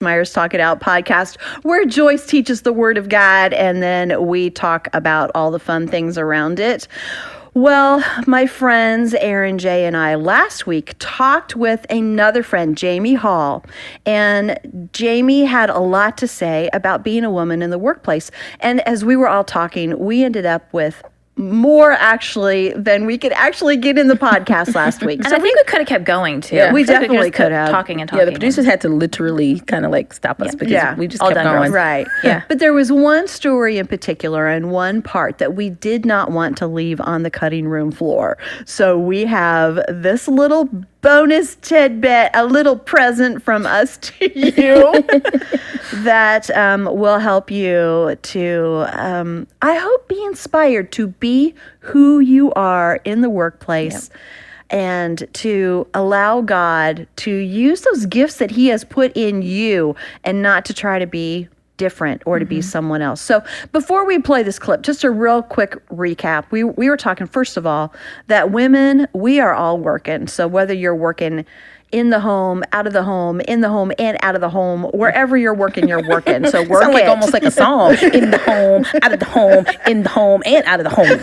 Myers Talk It Out podcast, where Joyce teaches the Word of God and then we talk about all the fun things around it. Well, my friends, Aaron, Jay, and I last week talked with another friend, Jamie Hall, and Jamie had a lot to say about being a woman in the workplace. And as we were all talking, we ended up with more actually than we could actually get in the podcast last week. And so I think we could have kept going too. Yeah, we definitely could have. Talking. Yeah, the producers had to literally kind of like stop us because we just kept going. Right. Yeah. But there was one story in particular and one part that we did not want to leave on the cutting room floor. So we have this little bonus tidbit, a little present from us to you that will help you to, I hope, be inspired to be who you are in the workplace. Yep. And to allow God to use those gifts that He has put in you and not to try to be different or to be someone else. So before we play this clip, just a real quick recap. We were talking, first of all, that women, we are all working. So whether you're working in the home, out of the home, in the home, and out of the home, wherever you're working, you're working. So work Sounds like almost like a song. In the home, out of the home, in the home, and out of the home.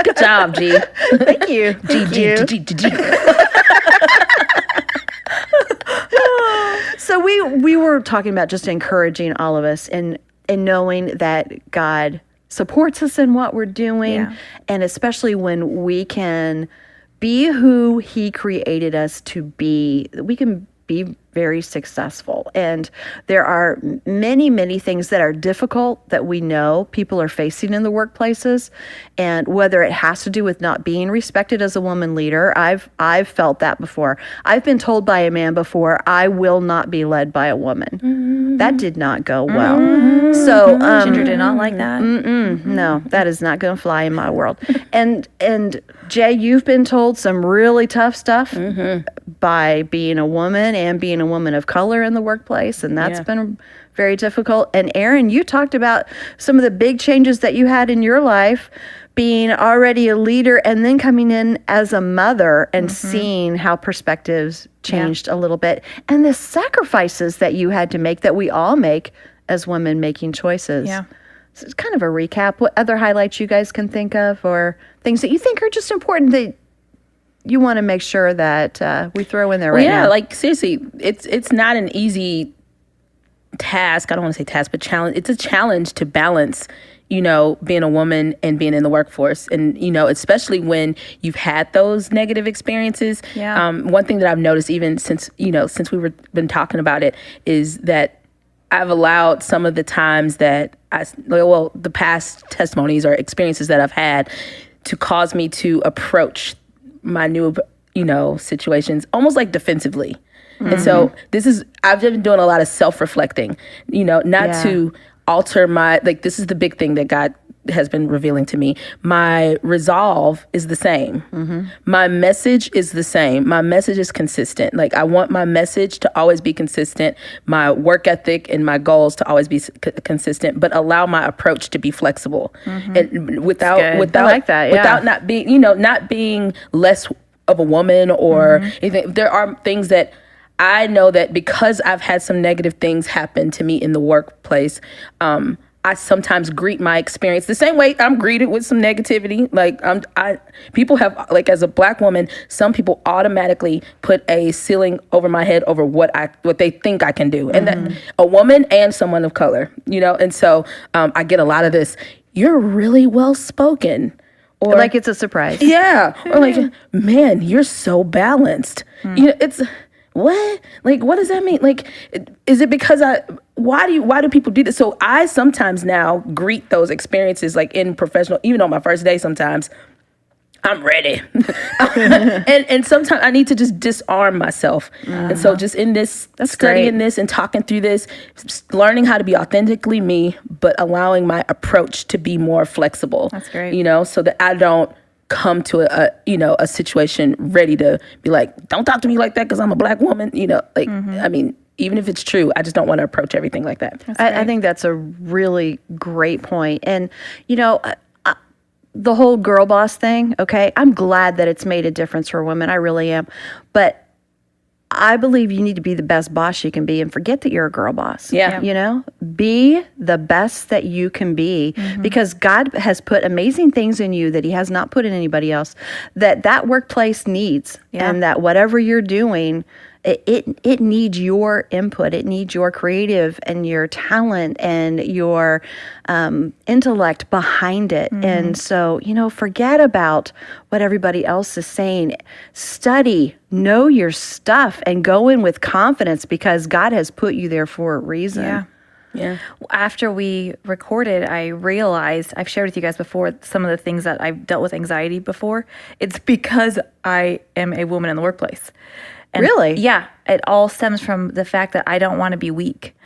Good job, G. Thank you. G. So we were talking about just encouraging all of us and knowing that God supports us in what we're doing, and especially when we can be who He created us to be, we can be very successful. And there are many, many things that are difficult that we know people are facing in the workplaces. And whether it has to do with not being respected as a woman leader, I've felt that before. I've been told by a man before, I will not be led by a woman. That did not go well. So Ginger did not like that. no, that is not going to fly in my world. And Jay, you've been told some really tough stuff by being a woman and being a woman of color in the workplace, and that's been very difficult. And Aaron, you talked about some of the big changes that you had in your life, being already a leader and then coming in as a mother and seeing how perspectives changed a little bit, and the sacrifices that you had to make that we all make as women making choices. Yeah. So it's kind of a recap. What other highlights you guys can think of, or things that you think are just important that you want to make sure that we throw in there right now? Yeah, like seriously, it's not an easy task. I don't want to say task, but challenge. It's a challenge to balance, being a woman and being in the workforce. And, especially when you've had those negative experiences. Yeah. One thing that I've noticed even since we've been talking about it is that I've allowed some of the times that the past testimonies or experiences that I've had to cause me to approach my new, situations almost like defensively. And so I've been doing a lot of self-reflecting, not to alter this is the big thing that God has been revealing to me. My resolve is the same. My message is the same. My message is consistent. Like, I want my message to always be consistent, my work ethic and my goals to always be consistent, but allow my approach to be flexible. And without I like that, without not being, not being less of a woman or anything. There are things that I know that because I've had some negative things happen to me in the workplace, I sometimes greet my experience the same way I'm greeted with some negativity. Like people have, like, as a Black woman, some people automatically put a ceiling over my head over what they think I can do, and that a woman and someone of color, and so I get a lot of this. You're really well spoken. Or like it's a surprise. Yeah. Or like, man, you're so balanced. It's what? Like, what does that mean? Like, is it because why do people do this? So I sometimes now greet those experiences like in professional, even on my first day sometimes, I'm ready. and sometimes I need to just disarm myself. And so just in this, studying this and talking through this, learning how to be authentically me, but allowing my approach to be more flexible. That's great. So that I don't come to a situation ready to be like, don't talk to me like that because I'm a Black woman. I mean, even if it's true, I just don't want to approach everything like that. I think that's a really great point. And, the whole girl boss thing, okay, I'm glad that it's made a difference for women. I really am. But I believe you need to be the best boss you can be and forget that you're a girl boss. Yeah. You know, be the best that you can be because God has put amazing things in you that he has not put in anybody else that workplace needs and that whatever you're doing, it needs your input. It needs your creative and your talent and your intellect behind it. And so, you know, forget about what everybody else is saying. Study, know your stuff, and go in with confidence because God has put you there for a reason. Yeah. After we recorded, I realized, I've shared with you guys before some of the things that I've dealt with anxiety before. It's because I am a woman in the workplace. And Really? Yeah. It all stems from the fact that I don't want to be weak.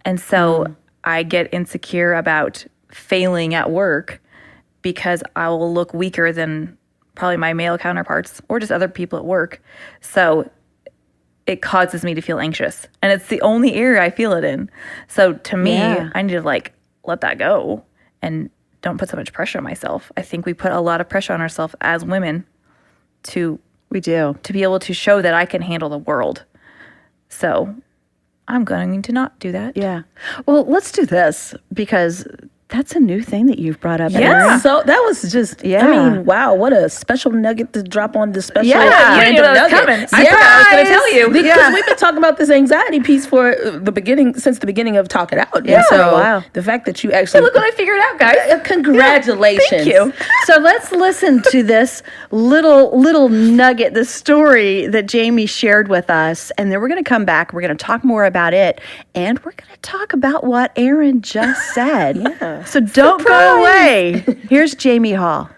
And so I get insecure about failing at work because I will look weaker than probably my male counterparts or just other people at work. So it causes me to feel anxious. And it's the only area I feel it in. So to me, I need to let that go and don't put so much pressure on myself. I think we put a lot of pressure on ourselves as women We do. to be able to show that I can handle the world. So I'm going to not do that. Yeah. Well, let's do this because that's a new thing that you've brought up. Yeah. Erin. So that was just, I mean, wow, what a special nugget to drop on the special Yeah. You didn't know that was nugget. coming. I forgot I was going to tell you. Because we've been talking about this anxiety piece for since the beginning of Talk It Out. Yeah. And so Wow. the fact that you actually Look what I figured out, guys. congratulations. Thank you. So let's listen to this little nugget, the story that Jamie shared with us, and then we're going to come back. We're going to talk more about it, and we're going to talk about what Erin just said. So don't go away. Here's Jamie Hall.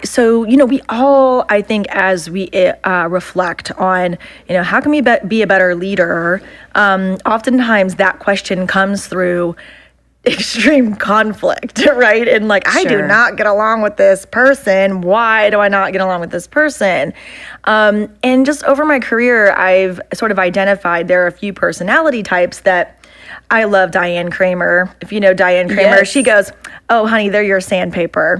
So, you know, we all, I think, as we reflect on, you know, how can we be a better leader? Oftentimes that question comes through extreme conflict, right? And I do not get along with this person. Why do I not get along with this person? And just over my career, I've sort of identified there are a few personality types that I love. Diane Kramer. If you know Diane Kramer, she goes, "Oh, honey, they're your sandpaper."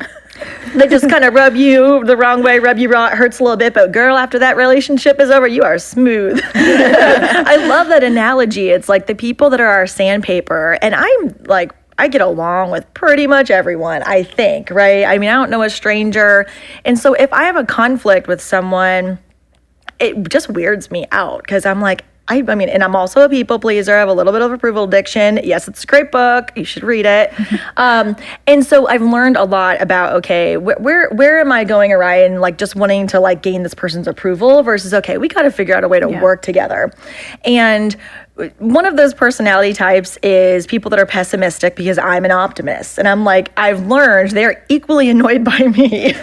They just kind of rub you the wrong way, rub you raw. It hurts a little bit, but girl, after that relationship is over, you are smooth. I love that analogy. It's like the people that are our sandpaper, and I get along with pretty much everyone, I think, right? I mean, I don't know a stranger. And so if I have a conflict with someone, it just weirds me out because I'm like, I mean, and I'm also a people pleaser. I have a little bit of approval addiction. Yes, it's a great book. You should read it. And so I've learned a lot about, okay, where am I going awry and just wanting to gain this person's approval versus, okay, we got to figure out a way to work together. And one of those personality types is people that are pessimistic because I'm an optimist. And I'm like, I've learned they're equally annoyed by me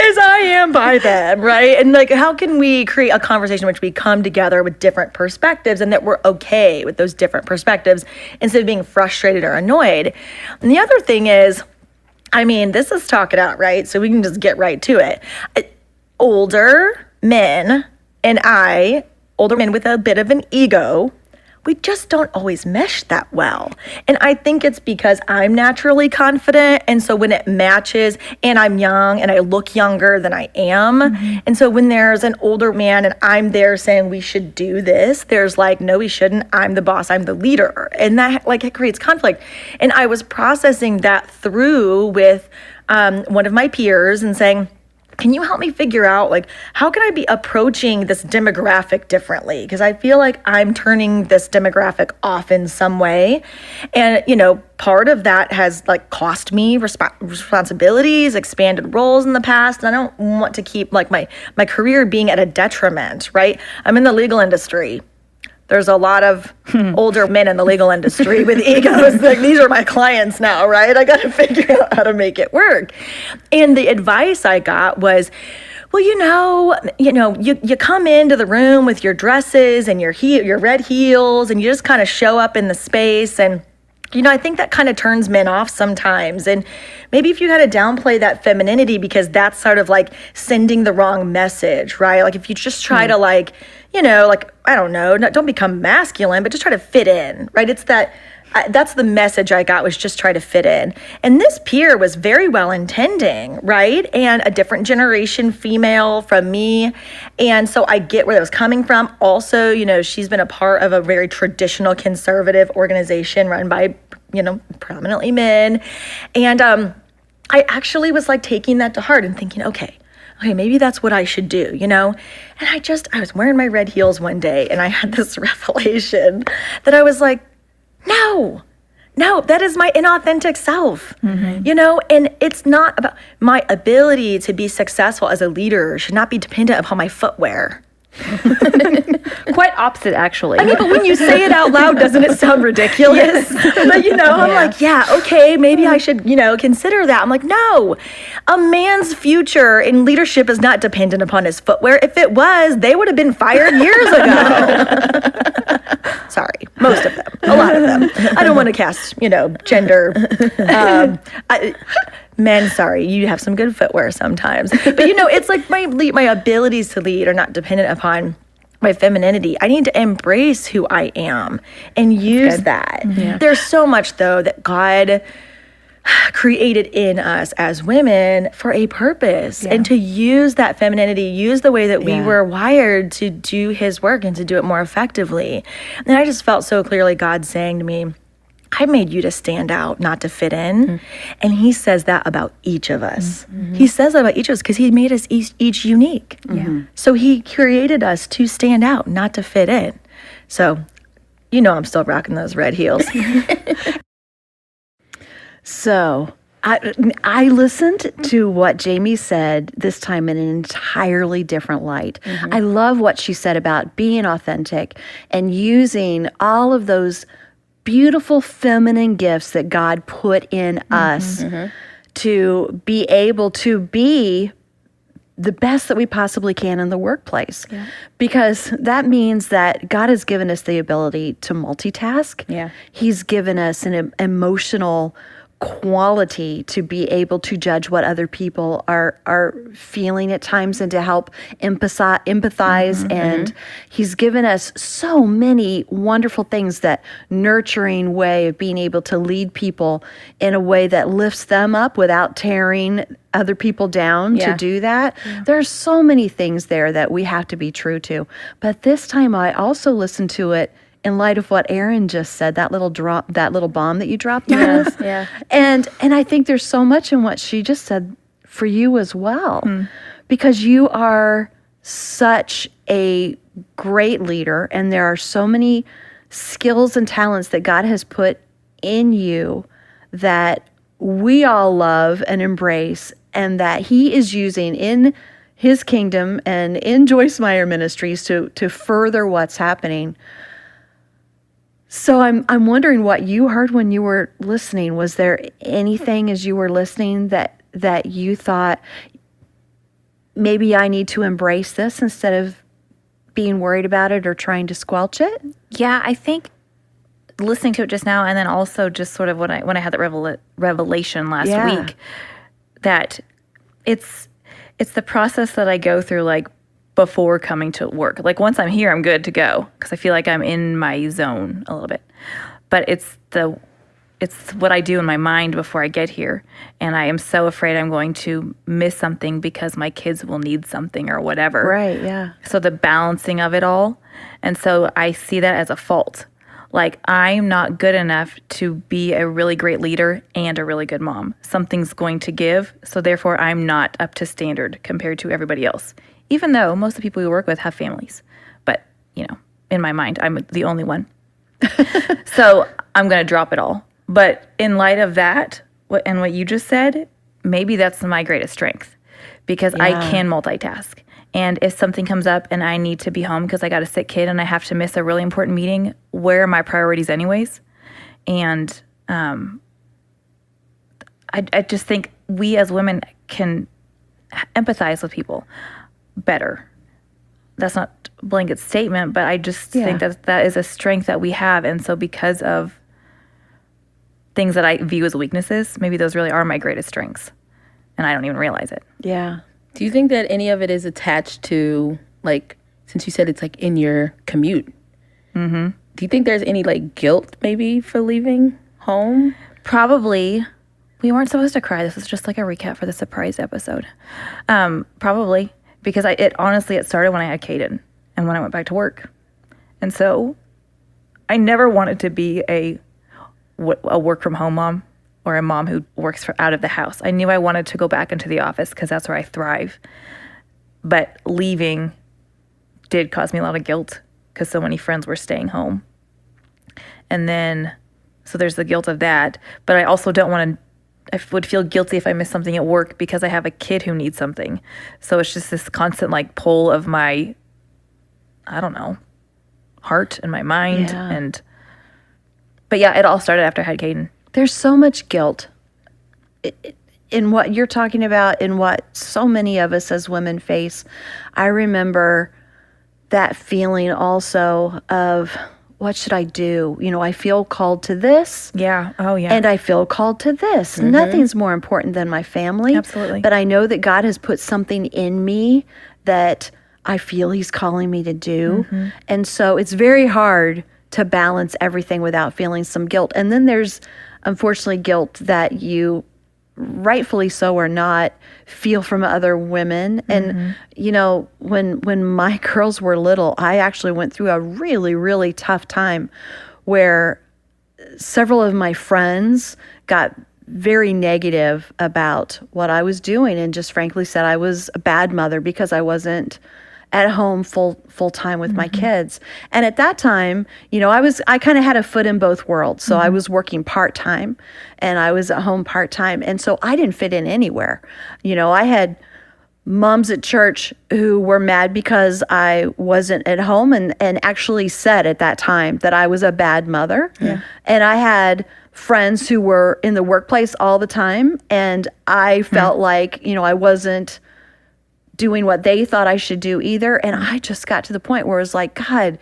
as I am by them, right? And how can we create a conversation in which we come together with different perspectives and that we're okay with those different perspectives instead of being frustrated or annoyed? And the other thing is, I mean, this is Talk It Out, right? So we can just get right to it. Older men older men with a bit of an ego, we just don't always mesh that well. And I think it's because I'm naturally confident. And so when it matches and I'm young and I look younger than I am. And so when there's an older man and I'm there saying we should do this, there's no, we shouldn't. I'm the boss. I'm the leader. And that it creates conflict. And I was processing that through with one of my peers and saying, can you help me figure out how can I be approaching this demographic differently? Because I feel like I'm turning this demographic off in some way. And, part of that has cost me responsibilities, expanded roles in the past. And I don't want to keep my career being at a detriment, right? I'm in the legal industry. There's a lot of older men in the legal industry with egos. These are my clients now, right? I got to figure out how to make it work. And the advice I got was, well, you come into the room with your dresses and your red heels, and you just kind of show up in the space. And I think that kind of turns men off sometimes. And maybe if you had to downplay that femininity, because that's sort of sending the wrong message, right? If you just try to I don't know, don't become masculine, but just try to fit in, right? It's that that's the message I got, was just try to fit in. And this peer was very well intending, right? And a different generation female from me. And so I get where that was coming from. Also, she's been a part of a very traditional conservative organization run by, prominently men. And I actually was like taking that to heart and thinking, okay, maybe that's what I should do, And I was wearing my red heels one day and I had this revelation that I was like, no, that is my inauthentic self, and it's not about my ability to be successful as a leader should not be dependent upon my footwear. Quite opposite, actually. I mean, but when you say it out loud, doesn't it sound ridiculous? But, I'm like, yeah, okay, maybe I should, consider that. I'm like, no, a man's future in leadership is not dependent upon his footwear. If it was, they would have been fired years ago. Sorry, most of them, a lot of them. I don't want to cast, gender. Men, sorry, you have some good footwear sometimes. But, it's like my abilities to lead are not dependent upon my femininity. I need to embrace who I am and use that. Yeah. There's so much, though, that God created in us as women for a purpose, and to use that femininity, use the way that we were wired to do his work and to do it more effectively. And I just felt so clearly God saying to me, I made you to stand out, not to fit in. Mm-hmm. And he says that about each of us. Mm-hmm. He says that about each of us because he made us each unique. Mm-hmm. So he created us to stand out, not to fit in. So, I'm still rocking those red heels. So I listened to what Jamie said this time in an entirely different light. Mm-hmm. I love what she said about being authentic and using all of those beautiful feminine gifts that God put in us to be able to be the best that we possibly can in the workplace. Yeah. Because that means that God has given us the ability to multitask. Yeah. He's given us an emotional quality to be able to judge what other people are feeling at times and to help empathize. And he's given us so many wonderful things, that nurturing way of being able to lead people in a way that lifts them up without tearing other people down to do that. Yeah. There's so many things there that we have to be true to. But this time I also listened to it in light of what Erin just said, that little bomb that you dropped on us. Yeah. And I think there's so much in what she just said for you as well, because you are such a great leader, and there are so many skills and talents that God has put in you that we all love and embrace, and that he is using in his kingdom and in Joyce Meyer Ministries to further what's happening. So I'm wondering what you heard when you were listening. Was there anything as you were listening that you thought, maybe I need to embrace this instead of being worried about it or trying to squelch it? Yeah, I think listening to it just now, and then also just sort of when I had that revelation last week, that it's the process that I go through, like, before coming to work. Like, once I'm here, I'm good to go because I feel like I'm in my zone a little bit. But it's what I do in my mind before I get here. And I am so afraid I'm going to miss something because my kids will need something or whatever. Right, yeah. So the balancing of it all. And so I see that as a fault. Like, I'm not good enough to be a really great leader and a really good mom. Something's going to give. So therefore, I'm not up to standard compared to everybody else. Even though most of the people we work with have families. But, in my mind, I'm the only one. So I'm going to drop it all. But in light of that, what you just said, maybe that's my greatest strength. Because I can multitask. And if something comes up and I need to be home because I got a sick kid and I have to miss a really important meeting, where are my priorities anyways? And I just think we as women can empathize with people better. That's not a blanket statement, but I just think that is a strength that we have. And so because of things that I view as weaknesses, maybe those really are my greatest strengths. And I don't even realize it. Yeah. Do you think that any of it is attached to, like, since you said it's like in your commute, do Do you think there's any like guilt maybe for leaving home? Probably. We weren't supposed to cry. This was just like a recap for the surprise episode. Probably because it started when I had Caden and when I went back to work. And so I never wanted to be a work from home mom or a mom who works out of the house. I knew I wanted to go back into the office because that's where I thrive. But leaving did cause me a lot of guilt because so many friends were staying home. And then, so there's the guilt of that. But I also I would feel guilty if I missed something at work because I have a kid who needs something. So it's just this constant like pull of my, I don't know, heart and my mind. Yeah. But yeah, it all started after I had Caden. There's so much guilt in what you're talking about, in what so many of us as women face. I remember that feeling also of, what should I do? I feel called to this. Yeah. Oh, yeah. And I feel called to this. Nothing's more important than my family. Absolutely. But I know that God has put something in me that I feel he's calling me to do. And so it's very hard to balance everything without feeling some guilt. And then there's, unfortunately, guilt that you, rightfully so or not, feel from other women. And, when my girls were little, I actually went through a really, really tough time where several of my friends got very negative about what I was doing and just frankly said I was a bad mother because I wasn't at home full time with my kids. And at that time, I kind of had a foot in both worlds. So I was working part-time and I was at home part-time. And so I didn't fit in anywhere. I had moms at church who were mad because I wasn't at home and actually said at that time that I was a bad mother. Yeah. And I had friends who were in the workplace all the time. And I felt like, I wasn't doing what they thought I should do either. And I just got to the point where it was like, God,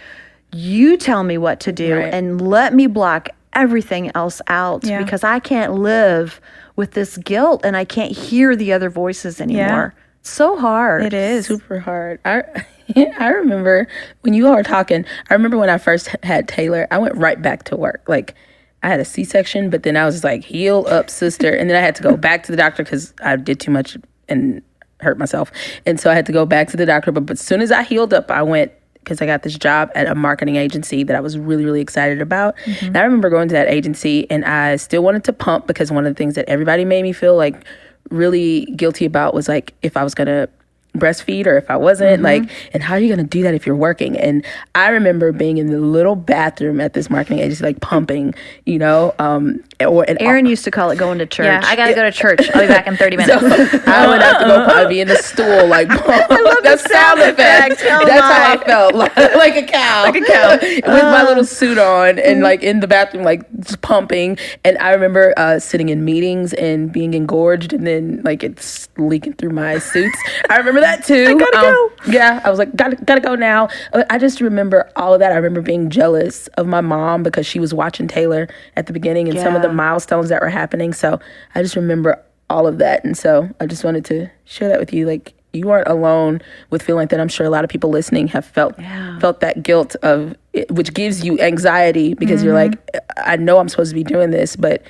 you tell me what to do and let me block everything else out because I can't live with this guilt and I can't hear the other voices anymore. Yeah. It's so hard. It is. Super hard. I remember when you all were talking, I remember when I first had Taylor, I went right back to work. Like I had a C-section, but then I was just like, heal up, sister. And then I had to go back to the doctor because I did too much and hurt myself. And so I had to go back to the doctor. But as soon as I healed up, I went, because I got this job at a marketing agency that I was really, really excited about. And I remember going to that agency and I still wanted to pump because one of the things that everybody made me feel like really guilty about was like if I was going to breastfeed or if I wasn't, like, and how are you going to do that if you're working? And I remember being in the little bathroom at this marketing agency, like pumping, Aaron used to call it going to church. Yeah, I got to go to church. I'll be back in 30 minutes. So I would have to go probably be in the stool, like, I love the sound effect. That's how I felt, like a cow. With my little suit on and like in the bathroom, like just pumping. And I remember sitting in meetings and being engorged and then like it's leaking through my suits. I remember that too. I gotta go. Yeah, I was like, gotta go now. I just remember all of that. I remember being jealous of my mom because she was watching Taylor at the beginning and some of the milestones that were happening. So I just remember all of that. And so I just wanted to share that with you. Like, you aren't alone with feeling like that. I'm sure a lot of people listening have felt that guilt of it, which gives you anxiety because you're like, I know I'm supposed to be doing this, but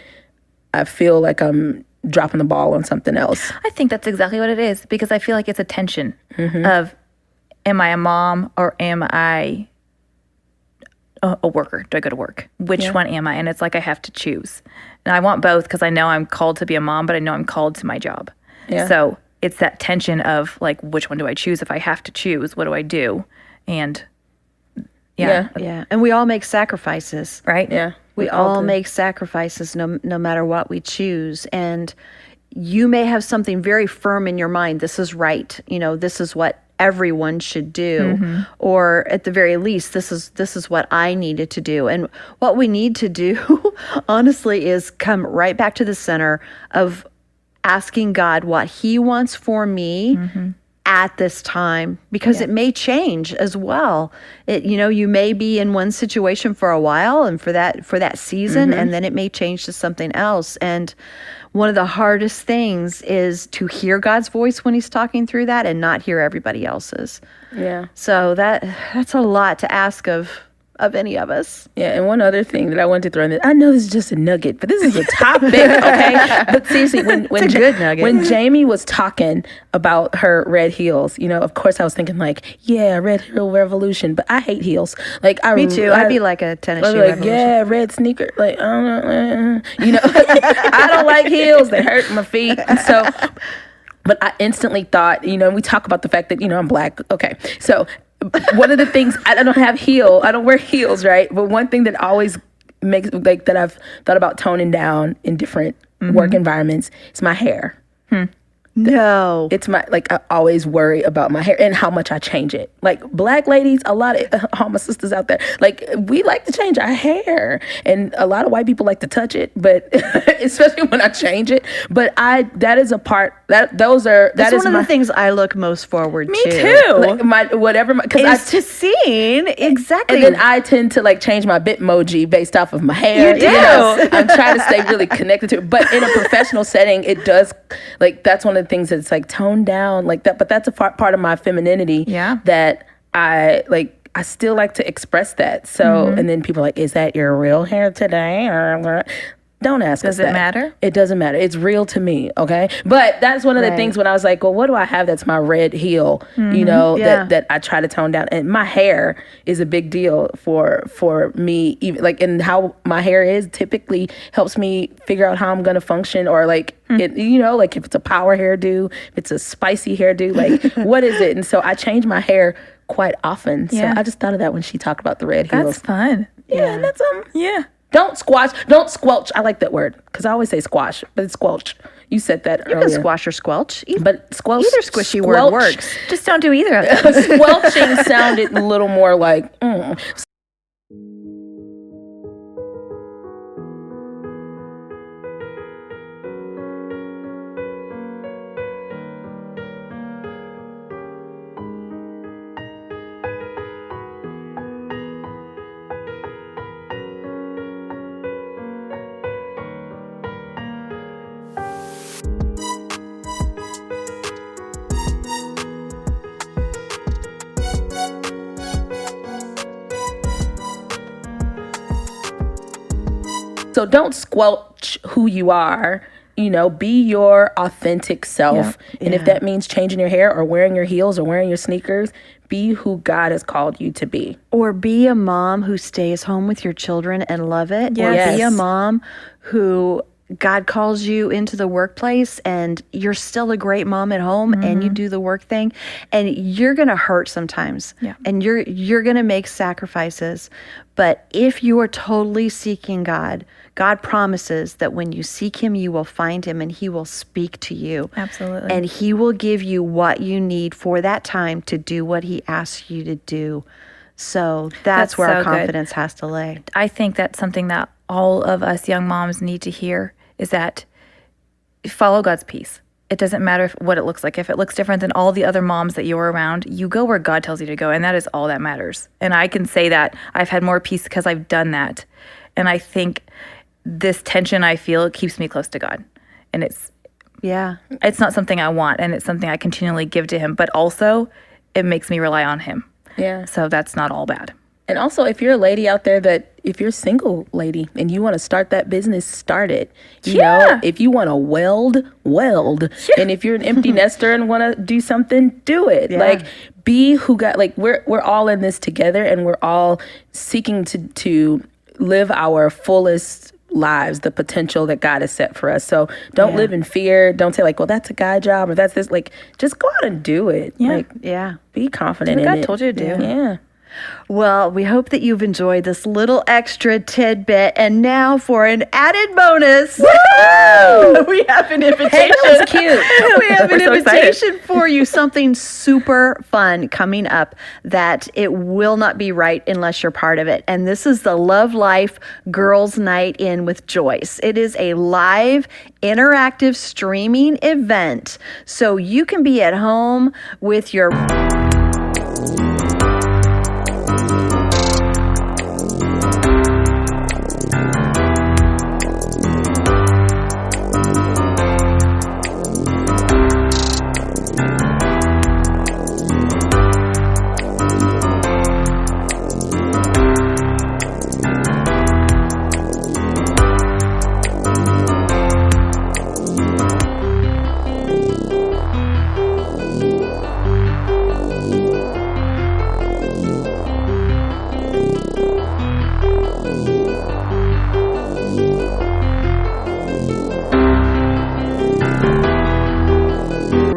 I feel like I'm dropping the ball on something else. I think that's exactly what it is because I feel like it's a tension of, am I a mom or am I a worker? Do I go to work? Which one am I? And it's like I have to choose. And I want both because I know I'm called to be a mom, but I know I'm called to my job. Yeah. So it's that tension of like, which one do I choose? If I have to choose, what do I do? And yeah. And we all make sacrifices. Right? Yeah. We all make sacrifices no matter what we choose. And you may have something very firm in your mind. This is right. This is what everyone should do. Or at the very least, this is what I needed to do. And what we need to do, honestly, is come right back to the center of asking God what he wants for me at this time, because it may change as well. You may be in one situation for a while and for that season, and then it may change to something else. And one of the hardest things is to hear God's voice when he's talking through that and not hear everybody else's. Yeah. So that's a lot to ask of of any of us. Yeah, and one other thing that I wanted to throw in there, I know this is just a nugget, but this is a topic, okay? But seriously, when It's a good nugget. when Jamie was talking about her red heels, of course I was thinking like, yeah, red heel revolution, but I hate heels. Like Me too. I'd be like a tennis I'd shoe be like, revolution. yeah, red sneaker. Like, I don't like heels. They hurt my feet. And so, but I instantly thought, we talk about the fact that, I'm black. Okay. So one of the things, I don't wear heels, right? But one thing that always makes, like, that I've thought about toning down in different work environments is my hair. No. It's I always worry about my hair and how much I change it. Like, black ladies, a lot of all my sisters out there, like, we like to change our hair, and a lot of white people like to touch it, but especially when I change it. But that is a part that's one of my the things I look most forward to. Me too. Like, Is to seeing exactly. and then I tend to like change my Bitmoji based off of my hair. You do. I'm trying to stay really connected to it. But in a professional setting, it does, like, that's one of the things that's like toned down like that. But that's a part of my femininity that I still like to express that. So, and then people are like, is that your real hair today? Or don't ask us that. Does it matter? It doesn't matter. It's real to me, okay? But that's one of the things when I was like, well, what do I have that's my red heel, that I try to tone down. And my hair is a big deal for me, even like, and how my hair is typically helps me figure out how I'm going to function, or like, like if it's a power hairdo, if it's a spicy hairdo, like what is it? And so I change my hair quite often. So I just thought of that when she talked about the red heels. That's fun. Yeah, and that's Yeah. Don't squelch. I like that word because I always say squash, but it's squelch. You said that you earlier. can squash or squelch. But squelch. Either squishy word works. Just don't do either of them. Squelching sounded a little more like. So don't squelch who you are. Be your authentic self. And if that means changing your hair or wearing your heels or wearing your sneakers, be who God has called you to be. Or be a mom who stays home with your children and love it. Yes. Or be a mom who God calls you into the workplace and you're still a great mom at home and you do the work thing, and you're going to hurt sometimes. And you're going to make sacrifices. But if you are totally seeking God, God promises that when you seek him, you will find him and he will speak to you. Absolutely. And he will give you what you need for that time to do what he asks you to do. So that's where our so good. confidence has to lay. I think that's something that all of us young moms need to hear, is that follow God's peace. It doesn't matter what it looks like. If it looks different than all the other moms that you're around, you go where God tells you to go, and that is all that matters. And I can say that I've had more peace because I've done that. And I think this tension I feel, it keeps me close to God. And it's not something I want, and it's something I continually give to him, but also it makes me rely on him. Yeah. So that's not all bad. And also, if you're a lady out there if you're a single lady and you want to start that business, start it. You know, if you want to weld. And if you're an empty nester and want to do something, do it. Yeah. Like, be who God, like, we're all in this together, and we're all seeking to live our fullest lives, the potential that God has set for us. So don't live in fear. Don't say like, well, that's a guy job or that's this. Like, just go out and do it. Be confident in God it. told you to do. Yeah. Well, we hope that you've enjoyed this little extra tidbit. And now for an added bonus, we have an invitation. Hey, that was cute. We have an We're so invitation for you, something super fun coming up that it will not be right unless you're part of it. And this is the Love Life Girls Night In with Joyce. It is a live, interactive streaming event. So you can be at home with your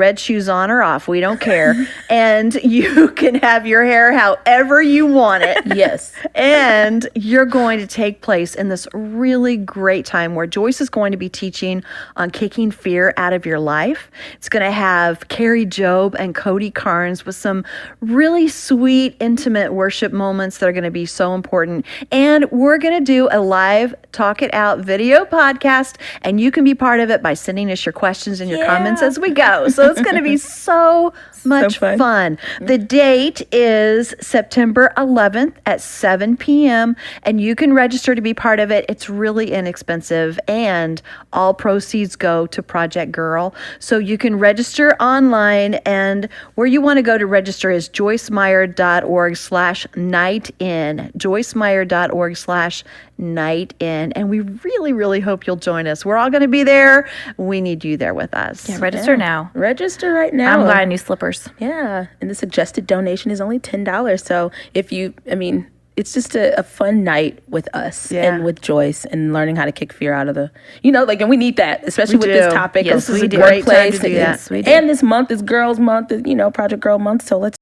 red shoes on or off. We don't care. And you can have your hair however you want it. Yes. And you're going to take place in this really great time where Joyce is going to be teaching on kicking fear out of your life. It's going to have Carrie Job and Cody Carnes with some really sweet, intimate worship moments that are going to be so important. And we're going to do a live Talk It Out video podcast, and you can be part of it by sending us your questions and your comments as we go. So it's going to be so much fun. The date is September 11th at 7 p.m. and you can register to be part of it. It's really inexpensive, and all proceeds go to Project Girl. So you can register online, and where you want to go to register is joycemeyer.org/night-in. joycemeyer.org/night-in. And we really, really hope you'll join us. We're all going to be there. We need you there with us. Yeah, register now. Register right now. I'm buying new slippers. Yeah, and the suggested donation is only $10. So it's just a fun night with us and with Joyce, and learning how to kick fear out of the, and we need that, especially with this topic Yes, of we do. workplace. Great time to do that. And this month is Girls Month, Project Girl Month. So let's